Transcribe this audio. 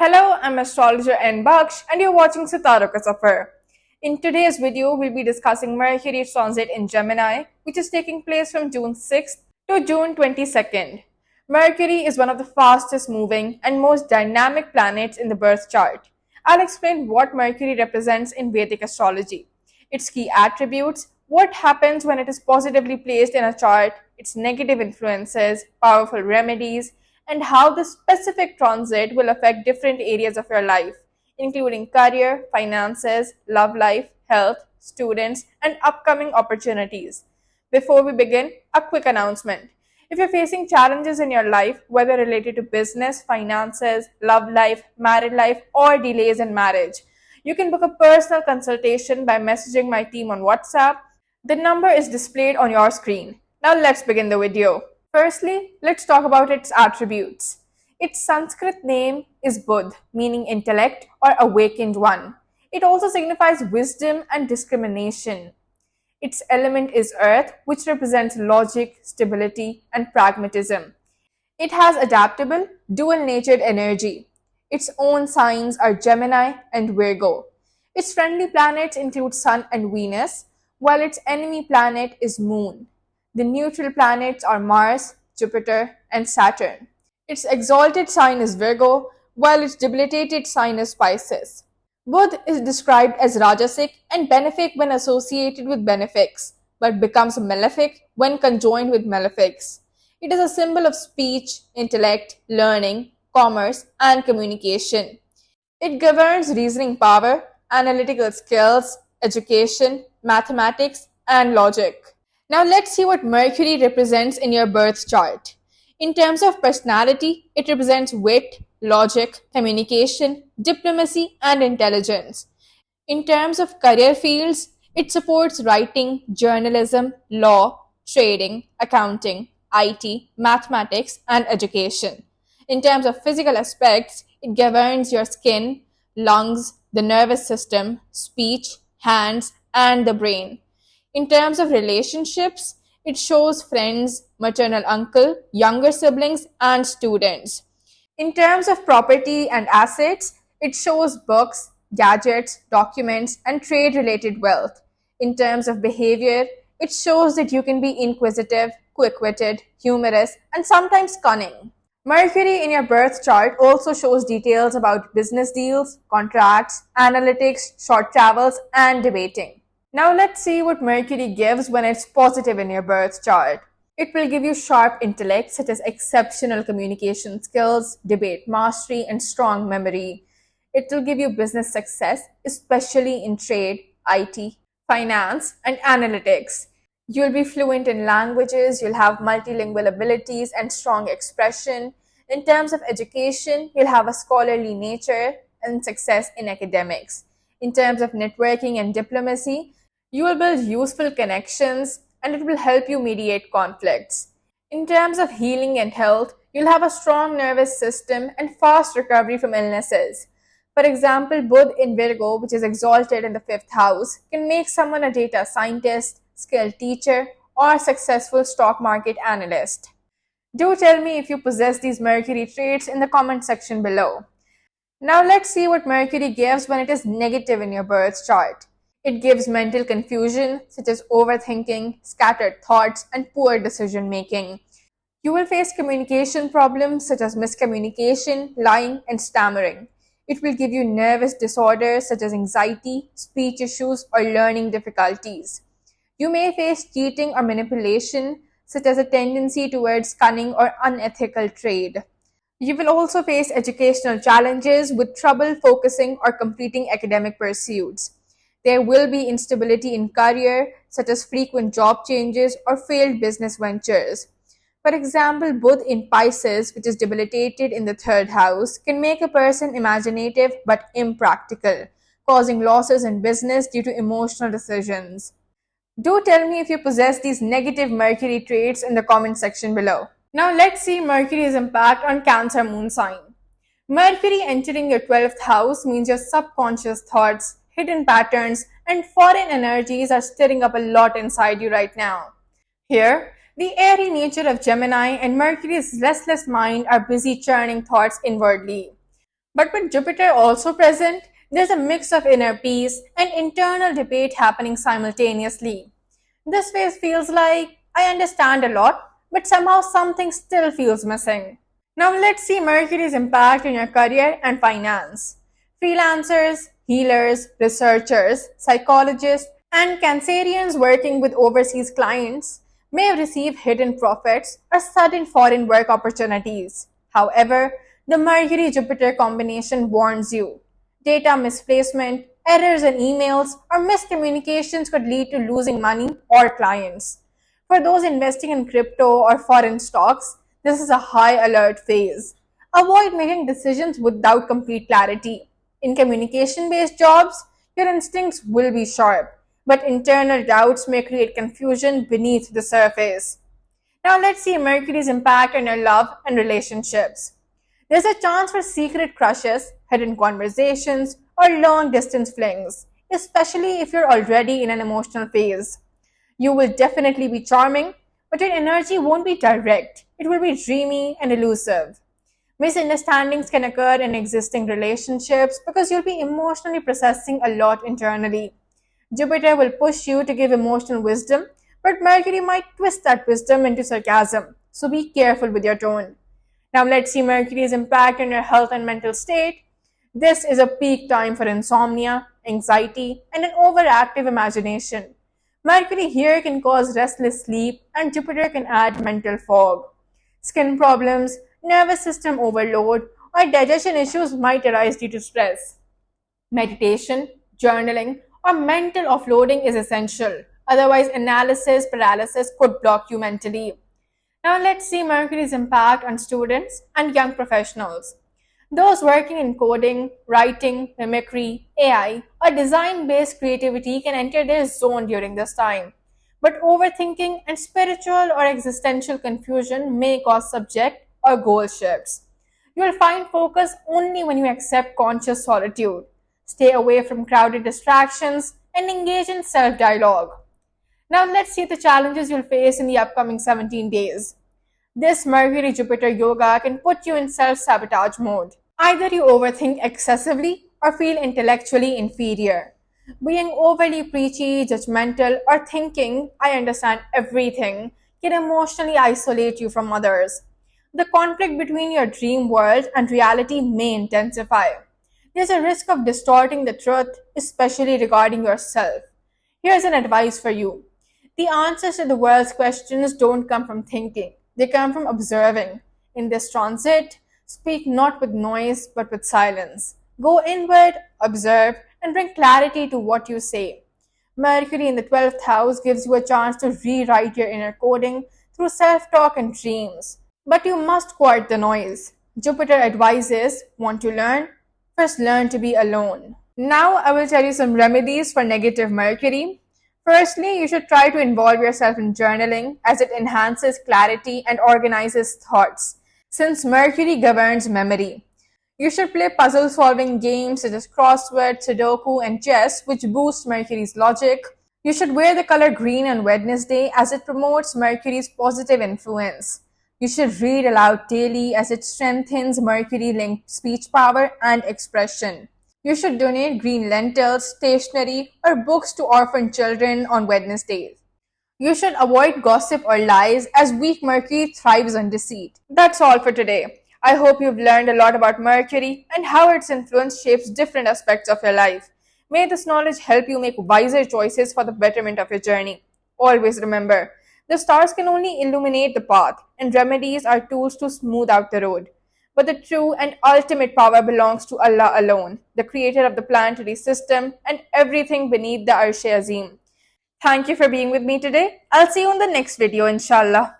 Hello, I'm astrologer N. Baksh and you're watching Sitaro Ka Safar. In today's video, we'll be discussing Mercury transit in Gemini, which is taking place from June 6th to June 22nd. Mercury is one of the fastest moving and most dynamic planets in the birth chart. I'll explain what Mercury represents in Vedic astrology, its key attributes, what happens when it is positively placed in a chart, its negative influences, powerful remedies, and how the specific transit will affect different areas of your life, including career, finances, love life, health, students, and upcoming opportunities. Before we begin, a quick announcement. If you're facing challenges in your life, whether related to business, finances, love life, married life, or delays in marriage, you can book a personal consultation by messaging my team on WhatsApp. The number is displayed on your screen. Now let's begin the video. Firstly, let's talk about its attributes. Its Sanskrit name is Budh, meaning intellect or awakened one. It also signifies wisdom and discrimination. Its element is earth, which represents logic, stability, and pragmatism. It has adaptable, dual natured energy. Its own signs are Gemini and Virgo. Its friendly planets include Sun and Venus, while its enemy planet is Moon. The neutral planets are Mars, Jupiter, and Saturn. Its exalted sign is Virgo, while its debilitated sign is Pisces. Budh is described as Rajasic and benefic when associated with benefics, but becomes malefic when conjoined with malefics. It is a symbol of speech, intellect, learning, commerce, and communication. It governs reasoning power, analytical skills, education, mathematics, and logic. Now let's see what Mercury represents in your birth chart. In terms of personality, it represents wit, logic, communication, diplomacy, and intelligence. In terms of career fields, it supports writing, journalism, law, trading, accounting, IT, mathematics, and education. In terms of physical aspects, it governs your skin, lungs, the nervous system, speech, hands, and the brain. In terms of relationships, it shows friends, maternal uncle, younger siblings, and students. In terms of property and assets, it shows books, gadgets, documents, and trade related wealth. In terms of behavior, it shows that you can be inquisitive, quick witted, humorous, and sometimes cunning. Mercury in your birth chart also shows details about business deals, contracts, analytics, short travels, and debating. Now let's see what Mercury gives when it's positive in your birth chart. It will give you sharp intellect, such as exceptional communication skills, debate mastery, and strong memory. It will give you business success, especially in trade, IT, finance, and analytics. You'll be fluent in languages, you'll have multilingual abilities and strong expression. In terms of education, you'll have a scholarly nature and success in academics. In terms of networking and diplomacy, you will build useful connections and it will help you mediate conflicts. In terms of healing and health, you'll have a strong nervous system and fast recovery from illnesses. For example, Budh in Virgo, which is exalted in the fifth house, can make someone a data scientist, skilled teacher, or successful stock market analyst. Do tell me if you possess these Mercury traits in the comment section below. Now let's see what Mercury gives when it is negative in your birth chart. It gives mental confusion, such as overthinking, scattered thoughts, and poor decision making. You will face communication problems such as miscommunication, lying, and stammering. It will give you nervous disorders such as anxiety, speech issues, or learning difficulties. You may face cheating or manipulation, such as a tendency towards cunning or unethical trade. You will also face educational challenges with trouble focusing or completing academic pursuits. There will be instability in career, such as frequent job changes or failed business ventures. For example, Budh in Pisces, which is debilitated in the third house, can make a person imaginative but impractical, causing losses in business due to emotional decisions. Do tell me if you possess these negative Mercury traits in the comment section below. Now let's see Mercury's impact on Cancer moon sign. Mercury entering your 12th house means your subconscious thoughts, hidden patterns, and foreign energies are stirring up a lot inside you right now. Here, the airy nature of Gemini and Mercury's restless mind are busy churning thoughts inwardly. But with Jupiter also present, there's a mix of inner peace and internal debate happening simultaneously. This phase feels like I understand a lot, but somehow something still feels missing. Now let's see Mercury's impact on your career and finance. Freelancers, healers, researchers, psychologists, and Cancerians working with overseas clients may receive hidden profits or sudden foreign work opportunities. However, the Mercury Jupiter combination warns you. Data misplacement, errors in emails, or miscommunications could lead to losing money or clients. For those investing in crypto or foreign stocks, this is a high alert phase. Avoid making decisions without complete clarity. In communication based jobs, your instincts will be sharp, but internal doubts may create confusion beneath the surface. Now let's see Mercury's impact on your love and relationships. There's a chance for secret crushes, hidden conversations, or long distance flings, especially if you're already in an emotional phase. You will definitely be charming, but your energy won't be direct. It will be dreamy and elusive. Misunderstandings can occur in existing relationships because you'll be emotionally processing a lot internally. Jupiter will push you to give emotional wisdom, but Mercury might twist that wisdom into sarcasm, so be careful with your tone. Now let's see Mercury's impact on your health and mental state. This is a peak time for insomnia, anxiety, and an overactive imagination. Mercury here can cause restless sleep, and Jupiter can add mental fog. Skin problems, nervous system overload, or digestion issues might arise due to stress. Meditation, journaling, or mental offloading is essential. Otherwise, analysis paralysis could block you mentally. Now, let's see Mercury's impact on students and young professionals. Those working in coding, writing, mimicry, AI, or design based creativity can enter their zone during this time. But overthinking and spiritual or existential confusion may cause subject or goal shifts. You will find focus only when you accept conscious solitude. Stay away from crowded distractions and engage in self dialogue. Now, let's see the challenges you'll face in the upcoming 17 days. This Mercury Jupiter yoga can put you in self sabotage mode. Either you overthink excessively or feel intellectually inferior. Being overly preachy, judgmental, or thinking, I understand everything, can emotionally isolate you from others. The conflict between your dream world and reality may intensify. There's a risk of distorting the truth, especially regarding yourself. Here's an advice for you. The answers to the world's questions don't come from thinking, they come from observing. In this transit, speak not with noise but with silence. Go inward, observe, and bring clarity to what you say. Mercury in the 12th house gives you a chance to rewrite your inner coding through self talk and dreams. But you must quiet the noise. Jupiter advises, want to learn? First learn to be alone. Now I will tell you some remedies for negative Mercury. Firstly, you should try to involve yourself in journaling as it enhances clarity and organizes thoughts, since Mercury governs memory. You should play puzzle solving games such as crossword, Sudoku, and chess, which boost Mercury's logic. You should wear the color green on Wednesday as it promotes Mercury's positive influence. You should read aloud daily as it strengthens Mercury linked speech power and expression. You should donate green lentils, stationery, or books to orphan children on Wednesdays. You should avoid gossip or lies as weak Mercury thrives on deceit. That's all for today. I hope you've learned a lot about Mercury and how its influence shapes different aspects of your life. May this knowledge help you make wiser choices for the betterment of your journey. Always remember, the stars can only illuminate the path, and remedies are tools to smooth out the road. But the true and ultimate power belongs to Allah alone, the creator of the planetary system and everything beneath the Arsh-e Azim. Thank you for being with me today. I'll see you in the next video, inshallah.